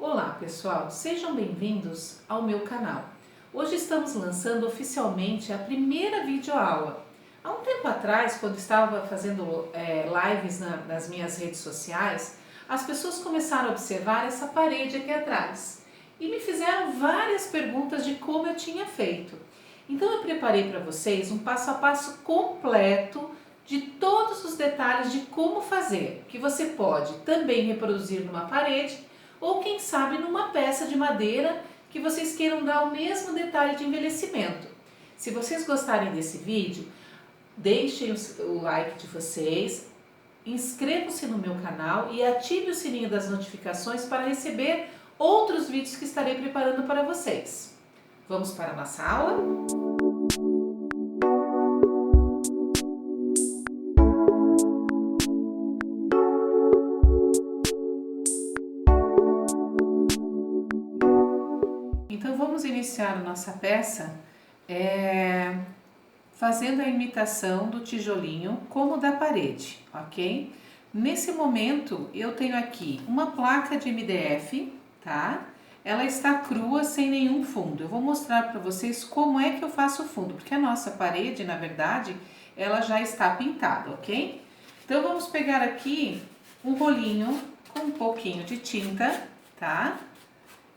Olá pessoal, sejam bem-vindos ao meu canal. Hoje estamos lançando oficialmente a primeira videoaula. Há um tempo atrás, quando estava fazendo lives nas minhas redes sociais, as pessoas começaram a observar essa parede aqui atrás e me fizeram várias perguntas de como eu tinha feito. Então eu preparei para vocês um passo a passo completo de todos os detalhes de como fazer, que você pode também reproduzir numa parede ou quem sabe numa peça de madeira que vocês queiram dar o mesmo detalhe de envelhecimento. Se vocês gostarem desse vídeo, deixem o like de vocês, inscrevam-se no meu canal e ative o sininho das notificações para receber outros vídeos que estarei preparando para vocês. Vamos para a nossa aula? Então vamos iniciar a nossa peça fazendo a imitação do tijolinho como da parede, ok? Nesse momento eu tenho aqui uma placa de MDF, tá? Ela está crua, sem nenhum fundo. Eu vou mostrar para vocês como é que eu faço o fundo, porque a nossa parede, na verdade, ela já está pintada, ok? Então vamos pegar aqui um rolinho com um pouquinho de tinta, tá?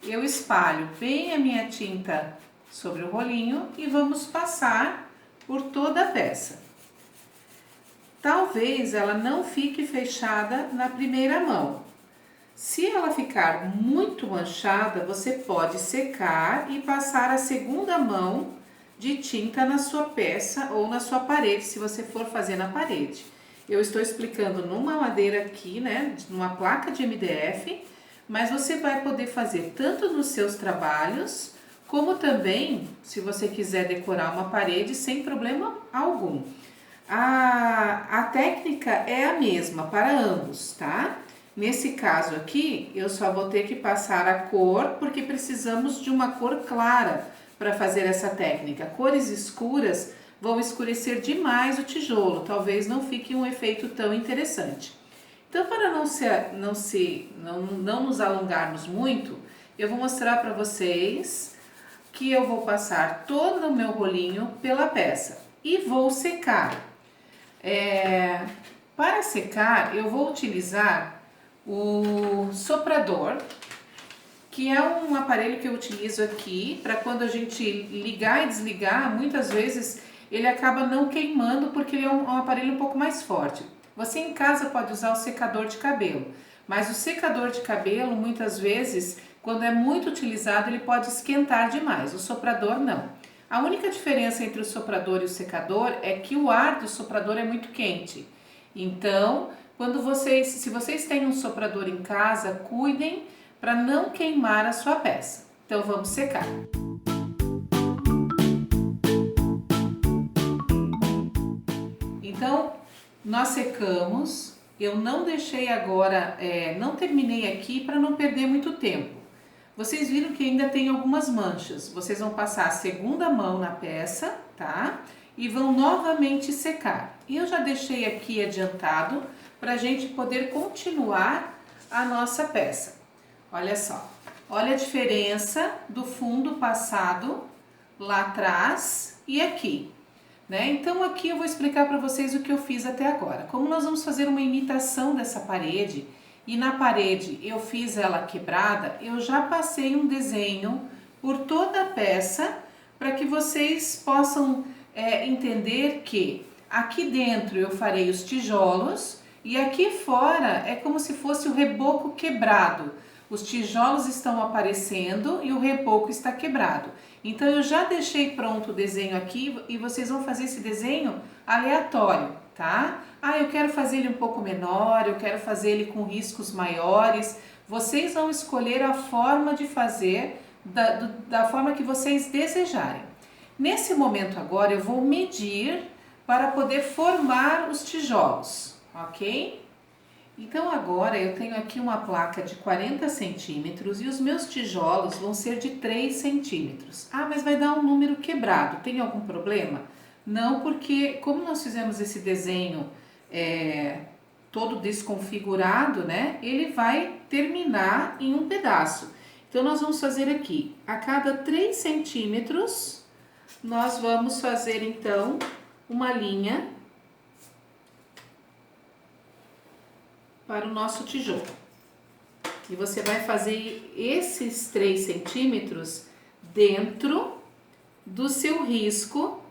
Eu espalho bem a minha tinta sobre o rolinho e vamos passar por toda a peça. Talvez ela não fique fechada na primeira mão. Se ela ficar muito manchada, você pode secar e passar a segunda mão de tinta na sua peça ou na sua parede, se você for fazer na parede. Eu estou explicando numa madeira aqui, né, numa placa de MDF, mas você vai poder fazer tanto nos seus trabalhos, como também, se você quiser decorar uma parede, sem problema algum. A técnica é a mesma para ambos, tá? Nesse caso aqui, eu só vou ter que passar a cor, porque precisamos de uma cor clara para fazer essa técnica. Cores escuras vão escurecer demais o tijolo, talvez não fique um efeito tão interessante. Então, para não nos alongarmos muito, eu vou mostrar para vocês que eu vou passar todo o meu rolinho pela peça e vou secar. Para secar, eu vou utilizar o soprador, que é um aparelho que eu utilizo aqui para quando a gente ligar e desligar, muitas vezes ele acaba não queimando porque ele é um aparelho um pouco mais forte. Você em casa pode usar o secador de cabelo, mas o secador de cabelo, muitas vezes, quando é muito utilizado, ele pode esquentar demais, o soprador não. A única diferença entre o soprador e o secador é que o ar do soprador é muito quente. Então, se vocês têm um soprador em casa, cuidem para não queimar a sua peça. Então, vamos secar. Então, nós secamos, eu não deixei agora, não terminei aqui para não perder muito tempo. Vocês viram que ainda tem algumas manchas, vocês vão passar a segunda mão na peça, tá? E vão novamente secar. E eu já deixei aqui adiantado para a gente poder continuar a nossa peça. Olha só, olha a diferença do fundo passado lá atrás e aqui. Né? Então aqui eu vou explicar para vocês o que eu fiz até agora. Como nós vamos fazer uma imitação dessa parede e na parede eu fiz ela quebrada, eu já passei um desenho por toda a peça para que vocês possam entender que aqui dentro eu farei os tijolos e aqui fora é como se fosse o reboco quebrado. Os tijolos estão aparecendo e o reboco está quebrado. Então eu já deixei pronto o desenho aqui e vocês vão fazer esse desenho aleatório, tá? Ah, eu quero fazer ele um pouco menor, eu quero fazer ele com riscos maiores. Vocês vão escolher a forma de fazer da forma que vocês desejarem. Nesse momento agora eu vou medir para poder formar os tijolos, ok? Então agora eu tenho aqui uma placa de 40 centímetros e os meus tijolos vão ser de 3 centímetros. Ah, mas vai dar um número quebrado, tem algum problema? Não, porque como nós fizemos esse desenho todo desconfigurado, né? Ele vai terminar em um pedaço. Então, nós vamos fazer aqui, a cada 3 centímetros, nós vamos fazer, então, uma linha para o nosso tijolo. E você vai fazer esses 3 centímetros dentro do seu risco,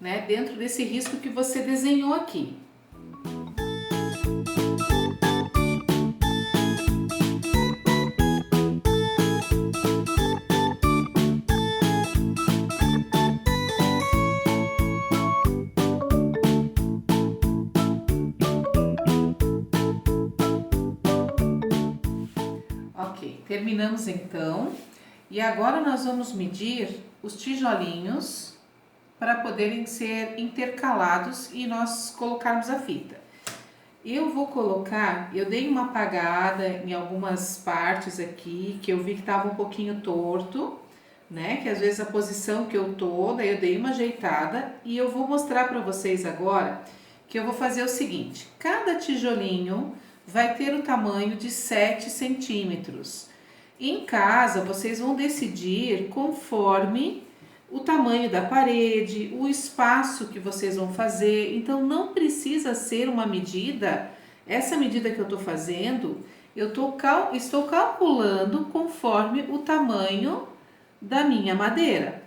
né? Dentro desse risco que você desenhou aqui. Ok, terminamos então. E agora nós vamos medir os tijolinhos para poderem ser intercalados e nós colocarmos a fita. Eu vou colocar, eu dei uma apagada em algumas partes aqui, que eu vi que estava um pouquinho torto, né? Que às vezes a posição que eu tô, daí eu dei uma ajeitada e eu vou mostrar para vocês agora que eu vou fazer o seguinte: cada tijolinho vai ter o tamanho de 7 centímetros. Em casa, vocês vão decidir conforme o tamanho da parede, o espaço que vocês vão fazer. Então, não precisa ser uma medida, essa medida que eu estou fazendo, estou calculando conforme o tamanho da minha madeira.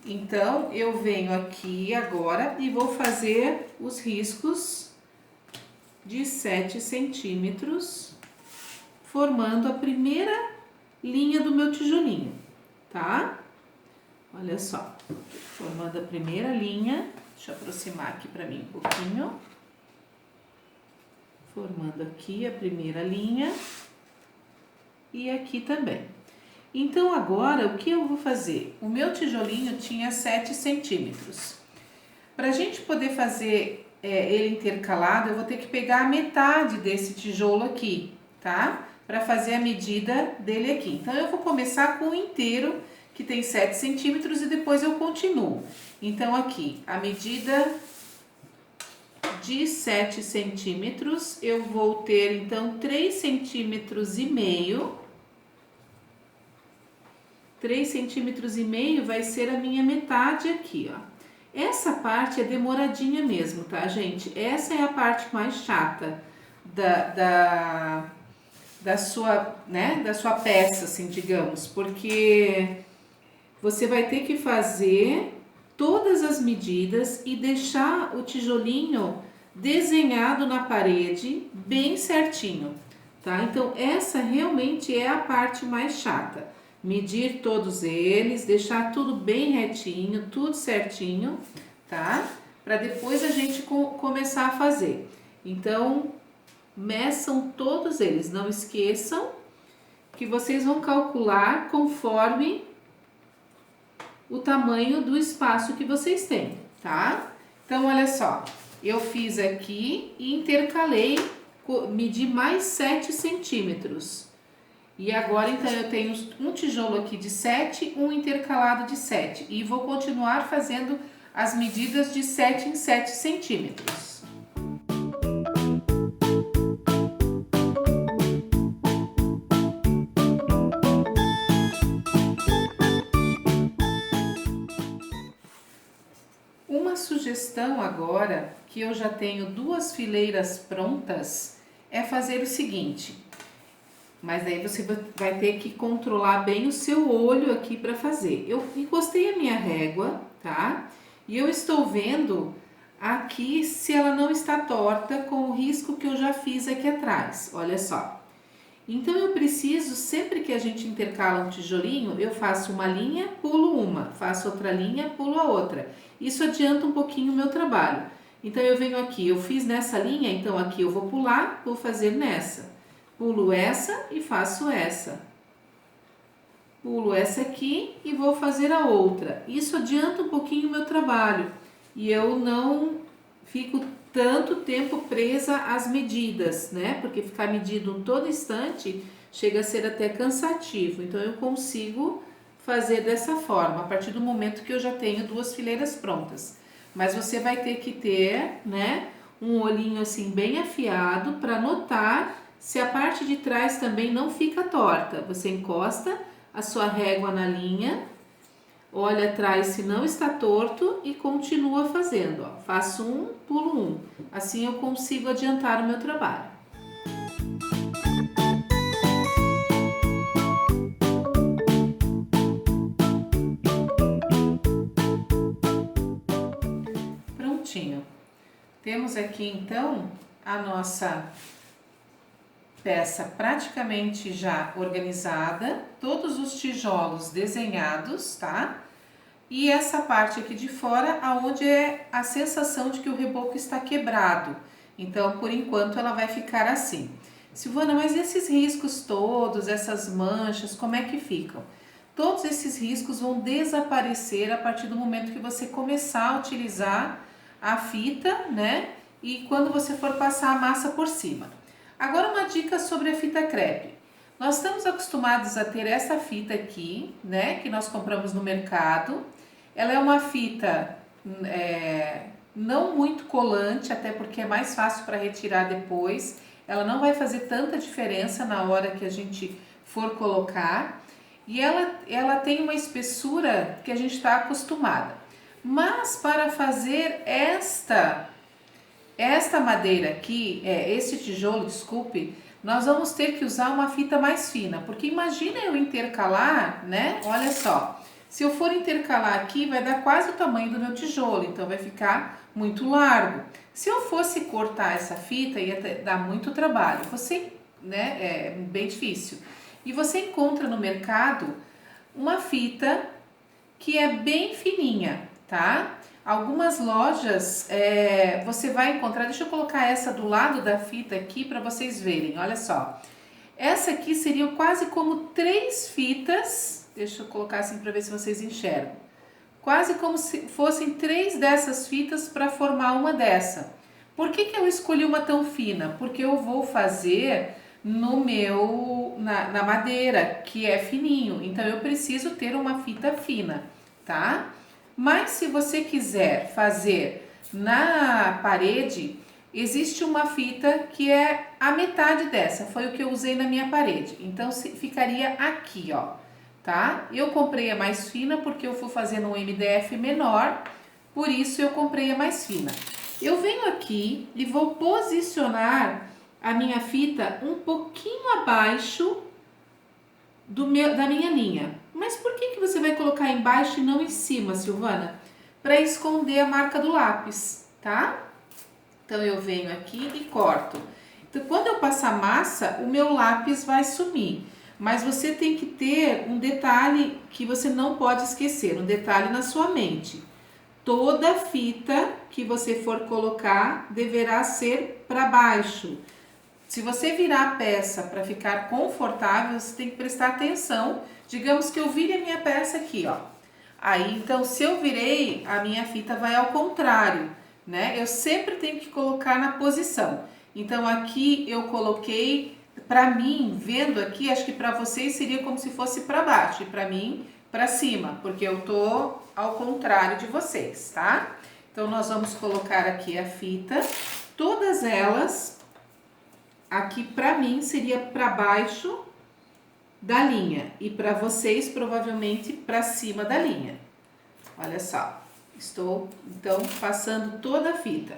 Então, eu venho aqui agora e vou fazer os riscos de 7 centímetros, formando a primeira linha do meu tijolinho, tá? Olha só, formando a primeira linha, deixa eu aproximar aqui para mim um pouquinho. Formando aqui a primeira linha e aqui também. Então, agora, o que eu vou fazer? O meu tijolinho tinha 7 centímetros. Para a gente poder fazer ele intercalado, eu vou ter que pegar a metade desse tijolo aqui, tá? Para fazer a medida dele aqui. Então, eu vou começar com o inteiro, que tem 7 centímetros, e depois eu continuo. Então, aqui, a medida de 7 centímetros, eu vou ter, então, 3 centímetros e meio. 3 centímetros e meio vai ser a minha metade aqui, ó. Essa parte é demoradinha mesmo, tá, gente? Essa é a parte mais chata da sua, né, da sua peça, assim, digamos, porque você vai ter que fazer todas as medidas e deixar o tijolinho desenhado na parede bem certinho, tá? Então, essa realmente é a parte mais chata. Medir todos eles, deixar tudo bem retinho, tudo certinho, tá? Para depois a gente começar a fazer. Então, meçam todos eles, não esqueçam que vocês vão calcular conforme o tamanho do espaço que vocês têm, tá? Então, olha só, eu fiz aqui e intercalei, medi mais 7 centímetros. E agora, então, eu tenho um tijolo aqui de 7, um intercalado de 7. E vou continuar fazendo as medidas de 7 em 7 centímetros. Uma sugestão agora, que eu já tenho 2 fileiras prontas, é fazer o seguinte. Mas daí você vai ter que controlar bem o seu olho aqui para fazer. Eu encostei a minha régua, tá? E eu estou vendo aqui se ela não está torta com o risco que eu já fiz aqui atrás. Olha só. Então, eu preciso, sempre que a gente intercala um tijolinho, eu faço uma linha, pulo uma. Faço outra linha, pulo a outra. Isso adianta um pouquinho o meu trabalho. Então, eu venho aqui, eu fiz nessa linha, então aqui eu vou pular, vou fazer nessa. Pulo essa e faço essa. Pulo essa aqui e vou fazer a outra. Isso adianta um pouquinho o meu trabalho. E eu não fico tanto tempo presa às medidas, né? Porque ficar medindo todo instante chega a ser até cansativo. Então, eu consigo fazer dessa forma, a partir do momento que eu já tenho 2 fileiras prontas. Mas você vai ter que ter, né, um olhinho assim bem afiado para notar se a parte de trás também não fica torta. Você encosta a sua régua na linha, olha atrás se não está torto e continua fazendo. Ó. Faço um, pulo um. Assim eu consigo adiantar o meu trabalho. Prontinho. Temos aqui então a nossa peça praticamente já organizada, todos os tijolos desenhados, tá? E essa parte aqui de fora, aonde é a sensação de que o reboco está quebrado. Então, por enquanto, ela vai ficar assim. Silvana, mas esses riscos todos, essas manchas, como é que ficam? Todos esses riscos vão desaparecer a partir do momento que você começar a utilizar a fita, né? E quando você for passar a massa por cima. Agora uma dica sobre a fita crepe. Nós estamos acostumados a ter essa fita aqui, né? Que nós compramos no mercado. Ela é uma fita não muito colante, até porque é mais fácil para retirar depois. Ela não vai fazer tanta diferença na hora que a gente for colocar. E ela tem uma espessura que a gente está acostumada. Mas para fazer esta madeira aqui, esse tijolo, desculpe, nós vamos ter que usar uma fita mais fina, porque imagina eu intercalar, né? Olha só, se eu for intercalar aqui, vai dar quase o tamanho do meu tijolo, então vai ficar muito largo. Se eu fosse cortar essa fita, ia dar muito trabalho, né? É bem difícil. E você encontra no mercado uma fita que é bem fininha, tá? Algumas lojas você vai encontrar, deixa eu colocar essa do lado da fita aqui para vocês verem, olha só. Essa aqui seriam quase como 3 fitas, deixa eu colocar assim para ver se vocês enxergam. Quase como se fossem 3 dessas fitas para formar uma dessa. Por que que eu escolhi uma tão fina? Porque eu vou fazer na madeira, que é fininho, então eu preciso ter uma fita fina, tá? Mas se você quiser fazer na parede, existe uma fita que é a metade dessa, foi o que eu usei na minha parede. Então ficaria aqui, ó, tá? Eu comprei a mais fina porque eu fui fazendo um MDF menor, por isso eu comprei a mais fina. Eu venho aqui e vou posicionar a minha fita um pouquinho abaixo da minha linha. Mas por que você vai colocar embaixo e não em cima, Silvana? Para esconder a marca do lápis, tá? Então eu venho aqui e corto. Então quando eu passar massa, o meu lápis vai sumir. Mas você tem que ter um detalhe que você não pode esquecer, um detalhe na sua mente. Toda fita que você for colocar deverá ser para baixo. Se você virar a peça para ficar confortável, você tem que prestar atenção. Digamos que eu vire a minha peça aqui, ó. Aí, então, se eu virei, a minha fita vai ao contrário, né? Eu sempre tenho que colocar na posição. Então, aqui eu coloquei, para mim, vendo aqui, acho que para vocês seria como se fosse para baixo. E para mim, para cima, porque eu tô ao contrário de vocês, tá? Então, nós vamos colocar aqui a fita, todas elas. Aqui para mim seria para baixo da linha e para vocês provavelmente para cima da linha. Olha só, estou então passando toda a fita.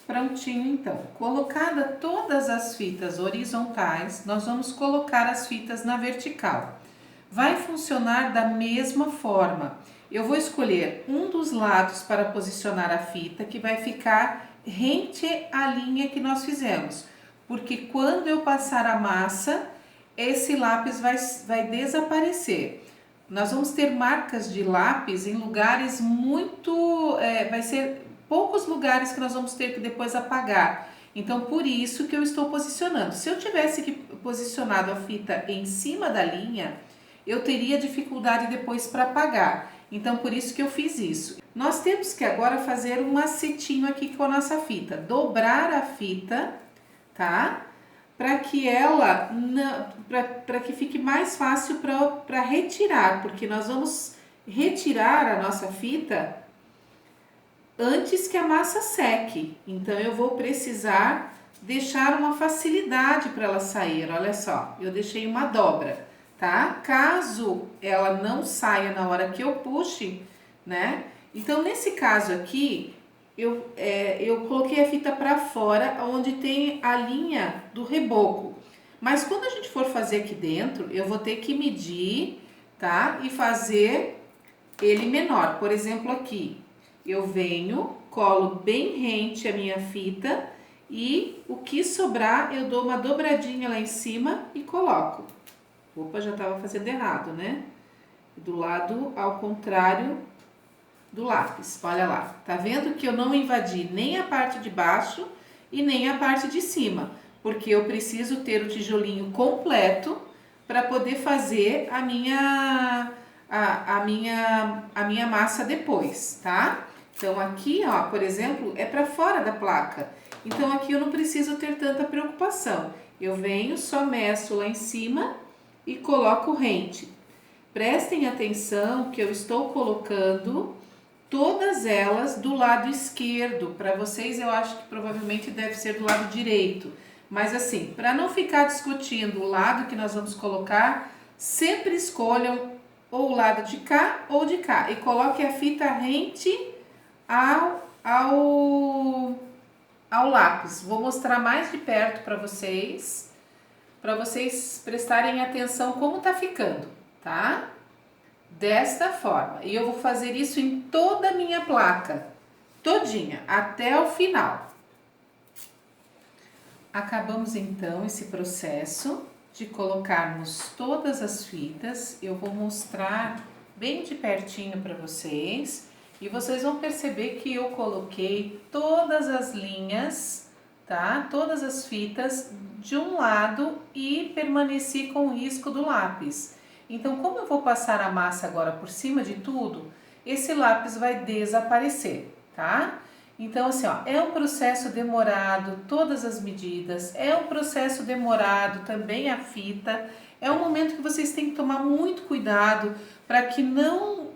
Prontinho então, colocada todas as fitas horizontais, nós vamos colocar as fitas na vertical. Vai funcionar da mesma forma. Eu vou escolher um dos lados para posicionar a fita que vai ficar rente à linha que nós fizemos, porque quando eu passar a massa, esse lápis vai desaparecer. Nós vamos ter marcas de lápis em lugares muito, vai ser poucos lugares que nós vamos ter que depois apagar. Então, por isso que eu estou posicionando. Se eu tivesse que posicionado a fita em cima da linha, eu teria dificuldade depois para apagar. Então, por isso que eu fiz isso. Nós temos que agora fazer um macetinho aqui com a nossa fita. Dobrar a fita, tá? Para que ela, para que fique mais fácil para retirar, porque nós vamos retirar a nossa fita antes que a massa seque. Então, eu vou precisar deixar uma facilidade para ela sair. Olha só, eu deixei uma dobra, tá? Caso ela não saia na hora que eu puxe, né? Então, nesse caso aqui, eu coloquei a fita para fora, onde tem a linha do reboco. Mas quando a gente for fazer aqui dentro, eu vou ter que medir, tá? E fazer ele menor. Por exemplo, aqui, eu venho, colo bem rente a minha fita e o que sobrar eu dou uma dobradinha lá em cima e coloco. Opa, já estava fazendo errado, né? Do lado ao contrário do lápis, olha lá. Tá vendo que eu não invadi nem a parte de baixo e nem a parte de cima, porque eu preciso ter o tijolinho completo para poder fazer a minha massa depois, tá? Então aqui, ó, por exemplo, é para fora da placa. Então aqui eu não preciso ter tanta preocupação. Eu venho, só meço lá em cima e coloco rente. Prestem atenção que eu estou colocando todas elas do lado esquerdo. Para vocês eu acho que provavelmente deve ser do lado direito. Mas assim, para não ficar discutindo o lado que nós vamos colocar, sempre escolham ou o lado de cá ou de cá. E coloque a fita rente ao lápis. Vou mostrar mais de perto para vocês prestarem atenção como tá ficando, tá? Desta forma. E eu vou fazer isso em toda a minha placa, todinha, até o final. Acabamos então esse processo de colocarmos todas as fitas. Eu vou mostrar bem de pertinho para vocês. E vocês vão perceber que eu coloquei todas as linhas, tá? Todas as fitas de um lado e permaneci com o risco do lápis. Então, como eu vou passar a massa agora por cima de tudo, esse lápis vai desaparecer, tá? Então, assim, ó, é um processo demorado, todas as medidas, é um processo demorado também a fita. É um momento que vocês têm que tomar muito cuidado para que não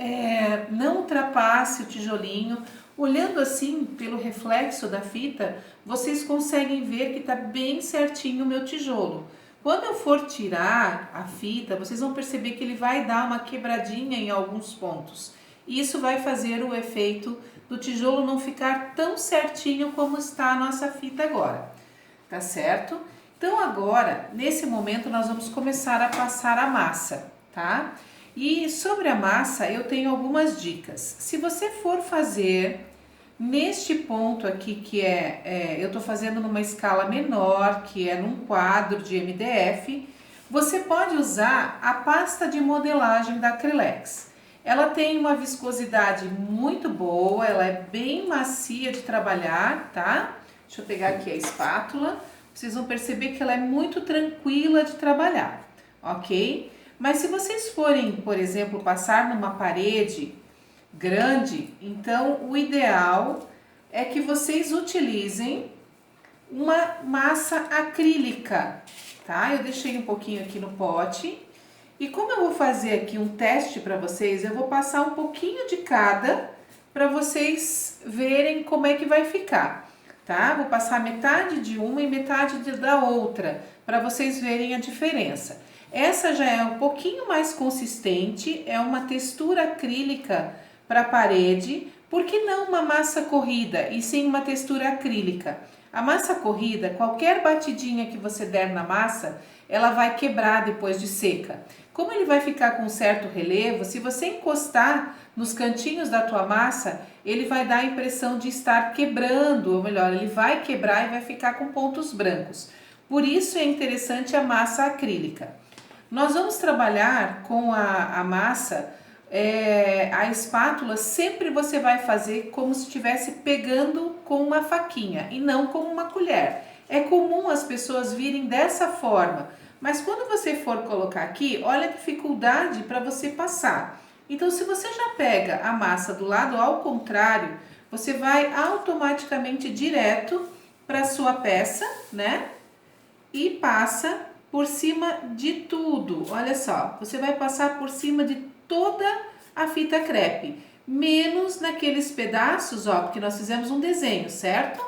ultrapasse o tijolinho. Olhando assim pelo reflexo da fita, vocês conseguem ver que está bem certinho o meu tijolo. Quando eu for tirar a fita, vocês vão perceber que ele vai dar uma quebradinha em alguns pontos. Isso vai fazer o efeito do tijolo não ficar tão certinho como está a nossa fita agora, tá certo? Então agora, nesse momento, nós vamos começar a passar a massa, tá? E sobre a massa, eu tenho algumas dicas. Se você for fazer neste ponto aqui, que eu tô fazendo numa escala menor, que é num quadro de MDF, você pode usar a pasta de modelagem da Acrylex. Ela tem uma viscosidade muito boa, ela é bem macia de trabalhar, tá? Deixa eu pegar aqui a espátula. Vocês vão perceber que ela é muito tranquila de trabalhar, ok? Mas se vocês forem, por exemplo, passar numa parede grande, então o ideal é que vocês utilizem uma massa acrílica, tá? Eu deixei um pouquinho aqui no pote. E como eu vou fazer aqui um teste para vocês, eu vou passar um pouquinho de cada para vocês verem como é que vai ficar, tá? Vou passar metade de uma e metade da outra para vocês verem a diferença. Essa já é um pouquinho mais consistente, é uma textura acrílica para a parede, por que não uma massa corrida e sim uma textura acrílica? A massa corrida, qualquer batidinha que você der na massa, ela vai quebrar depois de seca. Como ele vai ficar com um certo relevo, se você encostar nos cantinhos da tua massa, ele vai dar a impressão de estar quebrando, ou melhor, ele vai quebrar e vai ficar com pontos brancos. Por isso é interessante a massa acrílica. Nós vamos trabalhar com a massa, a espátula, sempre você vai fazer como se estivesse pegando com uma faquinha e não com uma colher. É comum as pessoas virem dessa forma, Mas quando você for colocar aqui, olha a dificuldade para você passar. Então, se você já pega a massa do lado ao contrário, você vai automaticamente direto para a sua peça, né? E passa por cima de tudo. Olha só, você vai passar por cima de toda a fita crepe, menos naqueles pedaços, ó, porque nós fizemos um desenho, certo?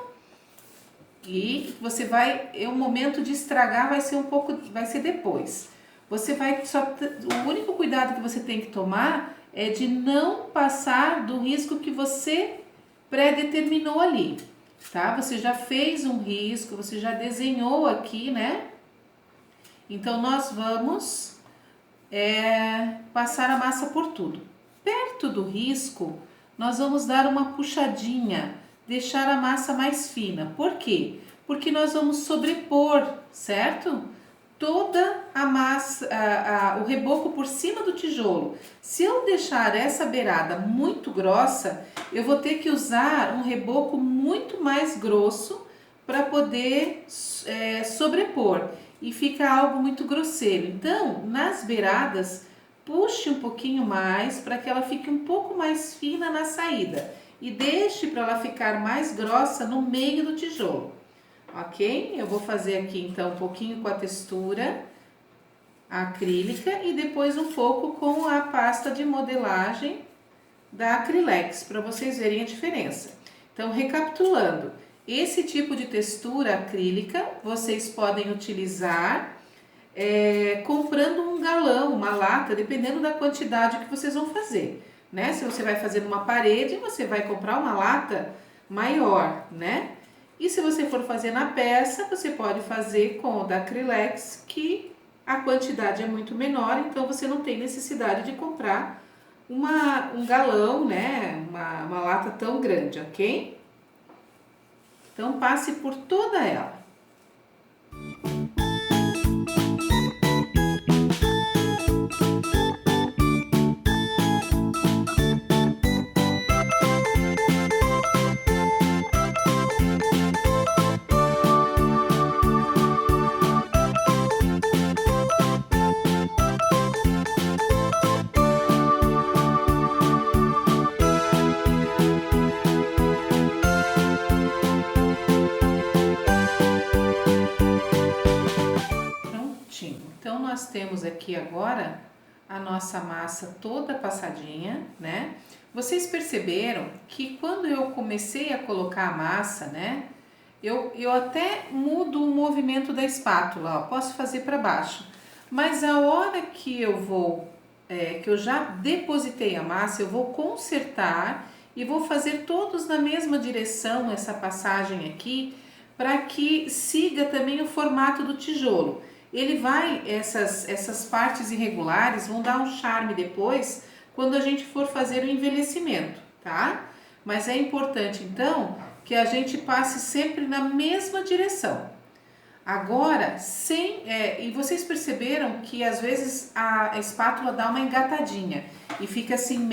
E você vai, o momento de estragar vai ser vai ser depois. Você vai o único cuidado que você tem que tomar é de não passar do risco que você pré-determinou ali, tá? Você já fez um risco, você já desenhou aqui, né? Então nós vamos passar a massa por tudo. Perto do risco, nós vamos dar uma puxadinha, deixar a massa mais fina. Por quê? Porque nós vamos sobrepor, certo? Toda a massa, o reboco por cima do tijolo. Se eu deixar essa beirada muito grossa, eu vou ter que usar um reboco muito mais grosso para poder sobrepor e fica algo muito grosseiro. Então, nas beiradas, puxe um pouquinho mais para que ela fique um pouco mais fina na saída e deixe para ela ficar mais grossa no meio do tijolo. Ok? Eu vou fazer aqui então um pouquinho com a textura acrílica e depois um pouco com a pasta de modelagem da Acrylex, para vocês verem a diferença. Então, recapitulando, esse tipo de textura acrílica vocês podem utilizar comprando um galão, uma lata, dependendo da quantidade que vocês vão fazer, né? Se você vai fazer numa parede, você vai comprar uma lata maior, né? E se você for fazer na peça, você pode fazer com o da Acrylex, que a quantidade é muito menor, então você não tem necessidade de comprar um galão, né? Uma lata tão grande, ok? Então passe por toda ela. Então, nós temos aqui agora a nossa massa toda passadinha, né? Vocês perceberam que quando eu comecei a colocar a massa, né? Eu até mudo o movimento da espátula, ó, posso fazer para baixo. Mas a hora que eu que eu já depositei a massa, eu vou consertar e vou fazer todos na mesma direção, essa passagem aqui, para que siga também o formato do tijolo. Ele vai, essas partes irregulares vão dar um charme depois, quando a gente for fazer o envelhecimento, tá? Mas é importante, então, que a gente passe sempre na mesma direção. Agora, e vocês perceberam que às vezes a espátula dá uma engatadinha e fica assim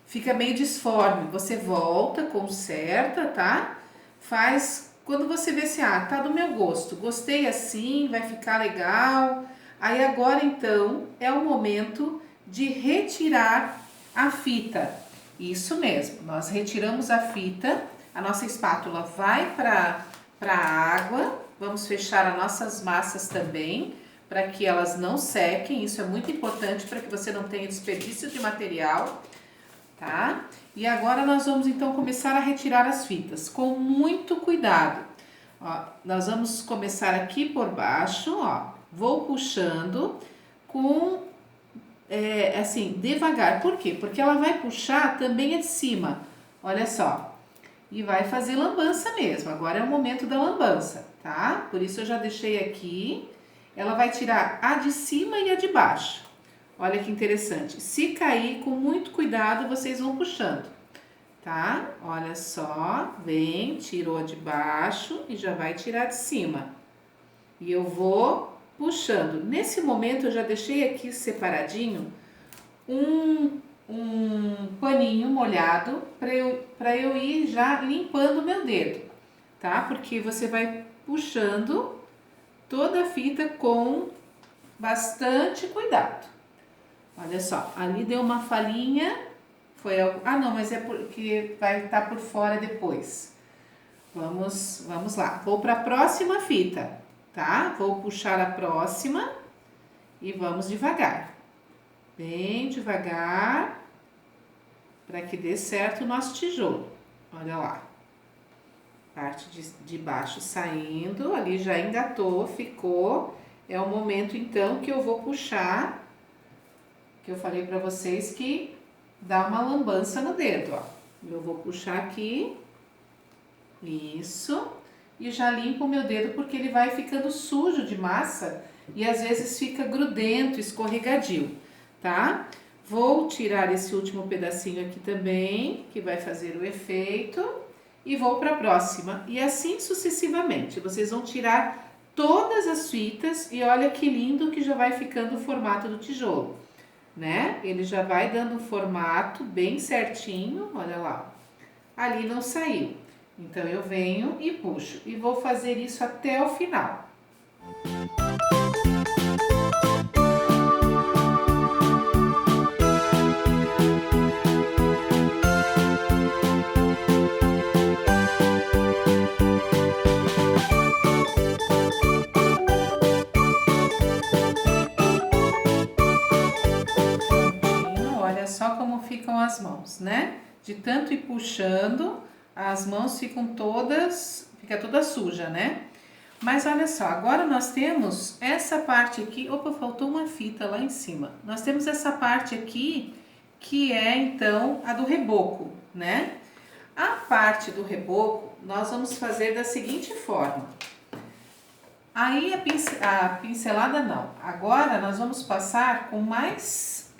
fica meio disforme. Você volta, conserta, tá? Faz, quando você vê assim, tá do meu gosto, gostei assim, vai ficar legal. Aí agora então é o momento de retirar a fita. Isso mesmo, nós retiramos a fita, a nossa espátula vai para a água, vamos fechar as nossas massas também, para que elas não sequem, isso é muito importante para que você não tenha desperdício de material, tá? E agora nós vamos então começar a retirar as fitas, com muito cuidado. Ó, nós vamos começar aqui por baixo, ó, vou puxando com assim, devagar. Por quê? Porque ela vai puxar também a de cima, olha só. E vai fazer lambança mesmo, agora é o momento da lambança, tá? Por isso eu já deixei aqui, ela vai tirar a de cima e a de baixo. Olha que interessante, se cair, com muito cuidado, vocês vão puxando, tá? Olha só, vem, tirou a de baixo e já vai tirar a de cima. E eu vou puxando. Nesse momento eu já deixei aqui separadinho um paninho molhado para eu ir já limpando o meu dedo, tá? Porque você vai puxando toda a fita com bastante cuidado. Olha só, ali deu uma falhinha, foi algo... Ah, não, mas é porque vai estar por fora depois. Vamos lá. Vou para a próxima fita, tá? Vou puxar a próxima e vamos devagar. Bem devagar, para que dê certo o nosso tijolo. Olha lá. Parte de baixo saindo, ali já engatou, ficou. É o momento então que eu vou puxar, que eu falei para vocês que dá uma lambança no dedo, ó. Eu vou puxar aqui, isso, e já limpo o meu dedo porque ele vai ficando sujo de massa e às vezes fica grudento, escorregadio, tá? Vou tirar esse último pedacinho aqui também, que vai fazer o efeito, e vou para a próxima. E assim sucessivamente, vocês vão tirar todas as fitas e olha que lindo que já vai ficando o formato do tijolo, né? Ele já vai dando um formato bem certinho, olha lá. Ali não saiu. Então eu venho e puxo e vou fazer isso até o final. Olha só como ficam as mãos, né? De tanto ir puxando, as mãos ficam todas, fica toda suja, né? Mas olha só, agora nós temos essa parte aqui, opa, faltou uma fita lá em cima. Nós temos essa parte aqui, que é então a do reboco, né? A parte do reboco, nós vamos fazer da seguinte forma. Aí a pincelada não, agora nós vamos passar com mais,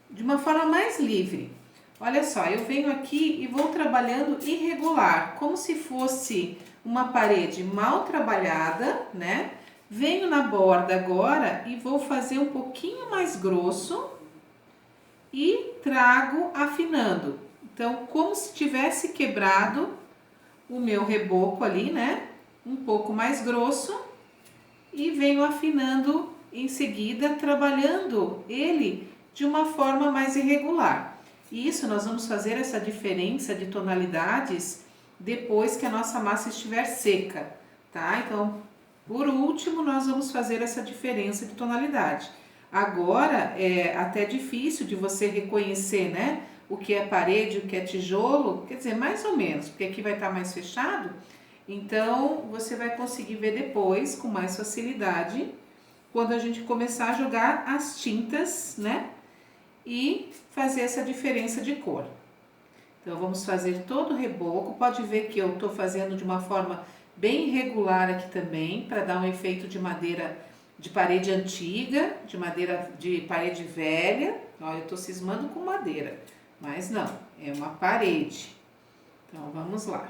de uma forma mais livre. Olha só, eu venho aqui e vou trabalhando irregular, como se fosse uma parede mal trabalhada, né? Venho na borda agora e vou fazer um pouquinho mais grosso e trago afinando. Então, como se tivesse quebrado o meu reboco ali, né? Um pouco mais grosso e venho afinando em seguida, trabalhando ele de uma forma mais irregular. E isso nós vamos fazer essa diferença de tonalidades depois que a nossa massa estiver seca, tá? Então, por último, nós vamos fazer essa diferença de tonalidade. Agora, é até difícil de você reconhecer, né? O que é parede, o que é tijolo, quer dizer, mais ou menos, porque aqui vai estar mais fechado. Então, você vai conseguir ver depois, com mais facilidade, quando a gente começar a jogar as tintas, né? E fazer essa diferença de cor. Então, vamos fazer todo o reboco. Pode ver que eu tô fazendo de uma forma bem irregular aqui também, para dar um efeito de madeira de parede antiga, de madeira de parede velha. Olha, eu tô cismando com madeira, mas não, é uma parede. Então, vamos lá.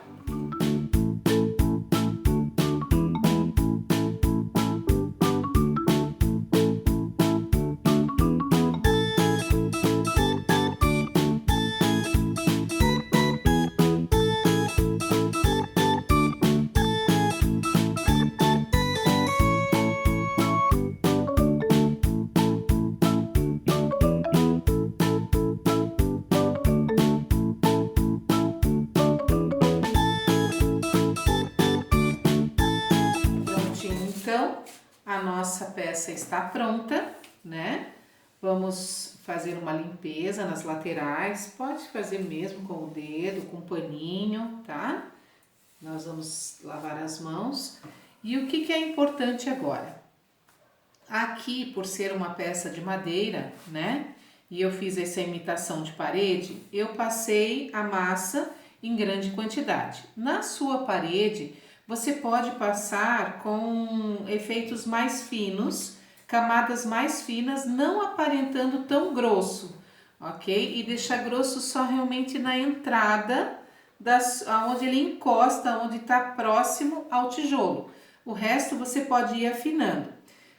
Então, a nossa peça está pronta, né? Vamos fazer uma limpeza nas laterais, pode fazer mesmo com o dedo, com um paninho, tá? Nós vamos lavar as mãos. E o que é importante agora? Aqui, por ser uma peça de madeira, né? E eu fiz essa imitação de parede, eu passei a massa em grande quantidade. Na sua parede, você pode passar com efeitos mais finos, camadas mais finas, não aparentando tão grosso, ok? E deixar grosso só realmente na entrada, onde ele encosta, onde está próximo ao tijolo. O resto você pode ir afinando.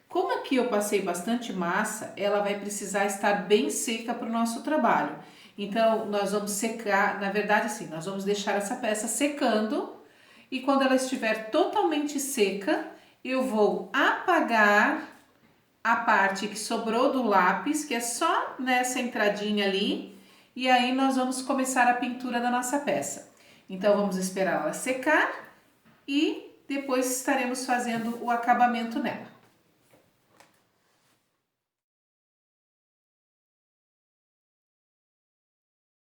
Como aqui eu passei bastante massa, ela vai precisar estar bem seca para o nosso trabalho. Então, nós vamos secar, na verdade assim, nós vamos deixar essa peça secando e quando ela estiver totalmente seca, eu vou apagar a parte que sobrou do lápis, que é só nessa entradinha ali, e aí nós vamos começar a pintura da nossa peça. Então vamos esperar ela secar e depois estaremos fazendo o acabamento nela.